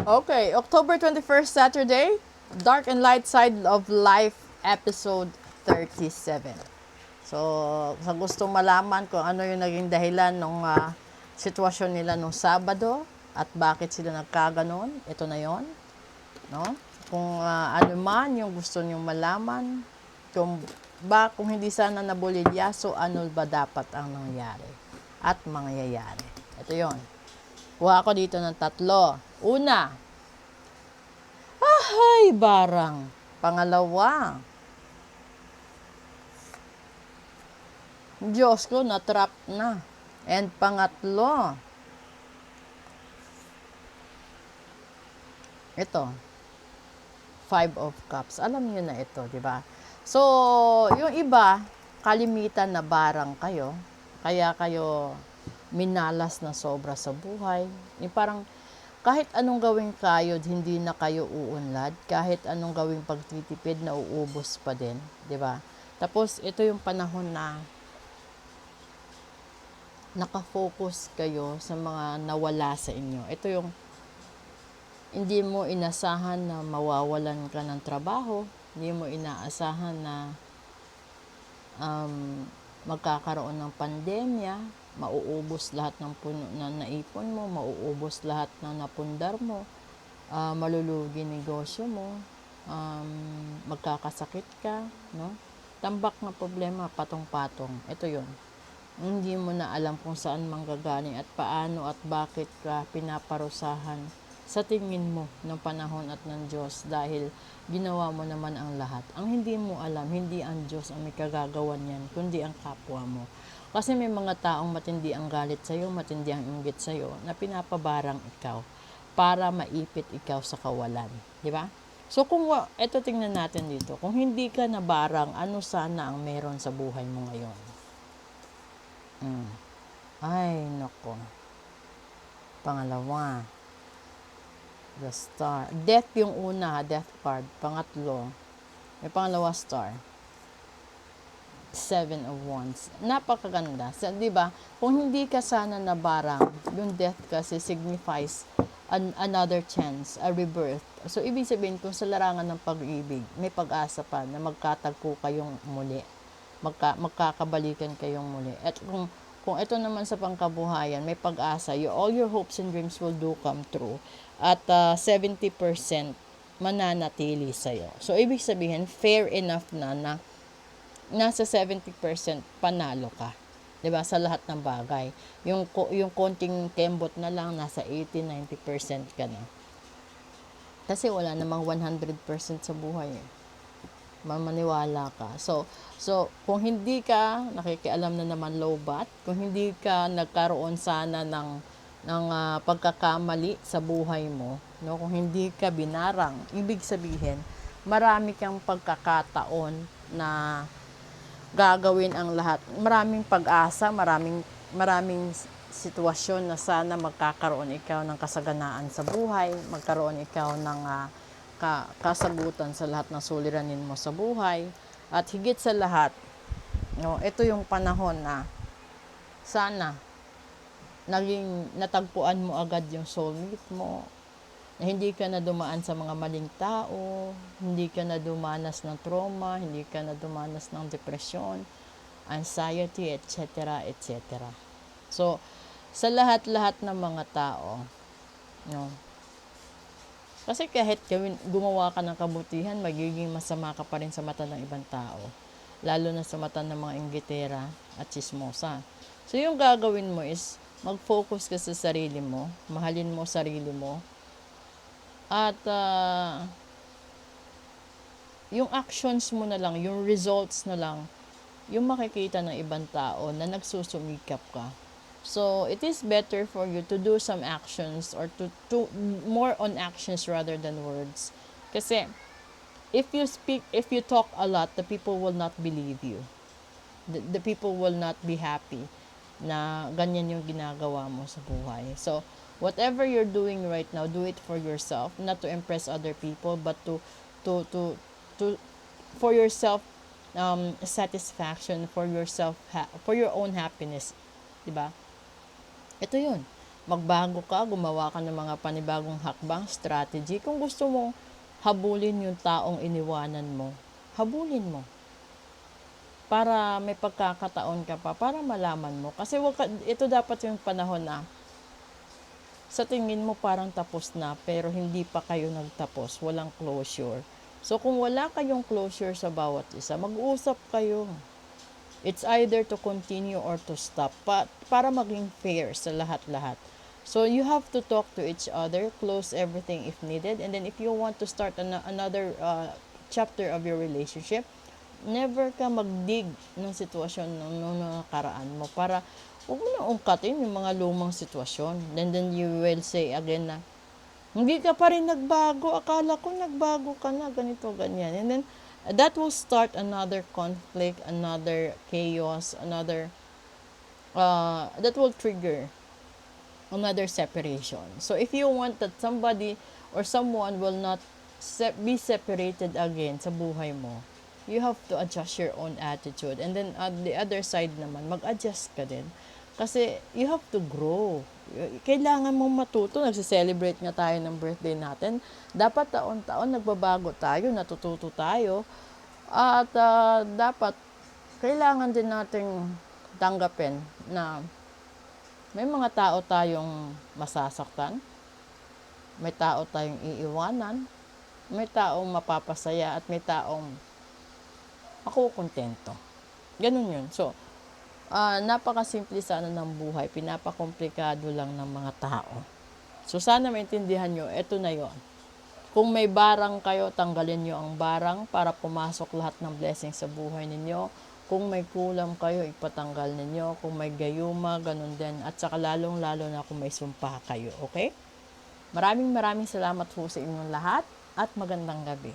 Okay, October 21st, Saturday, Dark and Light Side of Life, episode 37. So, sa gustong malaman kung ano yung naging dahilan ng sitwasyon nila nung Sabado at bakit sila nagkaganon, ito na yon, no? Kung ano man yung gusto nyong malaman, kung hindi sana nabulilya, so ano ba dapat ang nangyari at mangyayari. Ito yon. Kuha ko dito ng tatlo. Una, ay barang. Pangalawa, Diyos ko, na-trap na. And pangatlo, ito, Five of Cups. Alam niyo na ito, di ba? So, yung iba, kalimitan na barang kayo, kaya kayo minalas na sobra sa buhay. Yung parang kahit anong gawing kayod, hindi na kayo uunlad. Kahit anong gawing pagtitipid, nauubos pa din, di ba? Tapos, ito yung panahon na nakafocus kayo sa mga nawala sa inyo. Ito yung hindi mo inasahan na mawawalan ka ng trabaho, hindi mo inaasahan na magkakaroon ng pandemya, mauubos lahat ng puno na naipon mo, mauubos lahat ng napundar mo, malulugi negosyo mo, magkakasakit ka, no? Tambak na problema, patong-patong. Ito yon. Hindi mo na alam kung saan manggagaling at paano at bakit ka pinaparusahan sa tingin mo ng panahon at ng Diyos dahil ginawa mo naman ang lahat. Ang hindi mo alam, hindi ang Diyos ang may kagagawan yan, kundi ang kapwa mo. Kasi may mga taong matindi ang galit sa'yo, matindi ang inggit sa'yo, na pinapabarang ikaw para maipit ikaw sa kawalan. Di ba? So kung eto tingnan natin dito, kung hindi ka nabarang, ano sana ang meron sa buhay mo ngayon? Ay, nako. Pangalawa, the star. Death yung una, death card. Pangatlo, may pangalawa star. Seven of Wands. Napakaganda. So, di ba? Kung hindi ka sana nabarang, yung death kasi signifies another chance, a rebirth. So, ibig sabihin, kung sa larangan ng pag-ibig, may pag-asa pa na magkatagpo kayong muli. Magkakabalikan kayong muli. At kung ito naman sa pangkabuhayan, may pag-asa. All your hopes and dreams will do come true. At 70% mananatili sa'yo. So, ibig sabihin, fair enough na nasa 70% panalo ka. 'Di ba? Sa lahat ng bagay. Yung konting kembot na lang nasa 80-90% ka na. Kasi wala namang 100% sa buhay. Mamaniwala ka. So kung hindi ka nakikialam na naman lowbat, kung hindi ka nagkaroon sana ng pagkakamali sa buhay mo, no? Kung hindi ka binarang, ibig sabihin marami kang pagkakataon na gagawin ang lahat. Maraming pag-asa, maraming sitwasyon na sana magkakaroon ikaw ng kasaganaan sa buhay, magkaroon ikaw ng kasagutan sa lahat ng suliranin mo sa buhay. At higit sa lahat, no, ito yung panahon na sana natagpuan mo agad yung soulmate mo, na hindi ka na dumaan sa mga maling tao, hindi ka na dumanas ng trauma, hindi ka na dumanas ng depresyon, anxiety, etc., etc. So, sa lahat-lahat ng mga tao, no, kasi kahit gumawa ka ng kabutihan, magiging masama ka pa rin sa mata ng ibang tao. Lalo na sa mata ng mga inggitera at chismosa. So, yung gagawin mo is, mag-focus ka sa sarili mo, mahalin mo sarili mo, at yung actions mo na lang, yung results na lang, yung makikita ng ibang tao na nagsusumikap ka. So, it is better for you to do some actions or to more on actions rather than words. Kasi, if you talk a lot, the people will not believe you. The people will not be happy na ganyan yung ginagawa mo sa buhay. So, whatever you're doing right now, do it for yourself, not to impress other people, but to to to for yourself satisfaction, for yourself for your own happiness, 'di ba? Ito 'yun. magbago ka, gumawa ka ng mga panibagong hakbang, strategy. Kung gusto mo habulin yung taong iniwanan mo, habulin mo. Para may pagkakataon ka pa, para malaman mo. Kasi ito dapat yung panahon na sa tingin mo parang tapos na, pero hindi pa kayo nagtapos. Walang closure. So kung wala kayong closure sa bawat isa, mag-uusap kayo. It's either to continue or to stop. Para maging fair sa lahat-lahat. So you have to talk to each other, close everything if needed, and then if you want to start another chapter of your relationship, never ka magdig ng sitwasyon nung nakaraan mo para huwag mo na ungkatin yung mga lumang sitwasyon. Then you will say again na, hindi ka pa rin nagbago, akala ko nagbago ka na, ganito, ganyan. And then, that will start another conflict, another chaos, that will trigger another separation. So, if you want that somebody or someone will not be separated again sa buhay mo, you have to adjust your own attitude. And then, at the other side naman, mag-adjust ka din. Kasi, you have to grow. Kailangan mong matuto. Nagse-celebrate nga tayo ng birthday natin. Dapat taon-taon nagbabago tayo, natututo tayo. At dapat, kailangan din nating tanggapin na may mga tao tayong masasaktan, may tao tayong iiwanan, may taong mapapasaya, at may taong makukontento. Ganun yun. So, napakasimple sana ng buhay, pinapakomplikado lang ng mga tao. So, sana maintindihan nyo, eto na yon. Kung may barang kayo, tanggalin nyo ang barang para pumasok lahat ng blessing sa buhay ninyo. Kung may kulang kayo, ipatanggal ninyo. Kung may gayuma, ganun din. At saka lalong-lalo na kung may sumpa kayo, okay? Maraming salamat po sa inyong lahat at magandang gabi.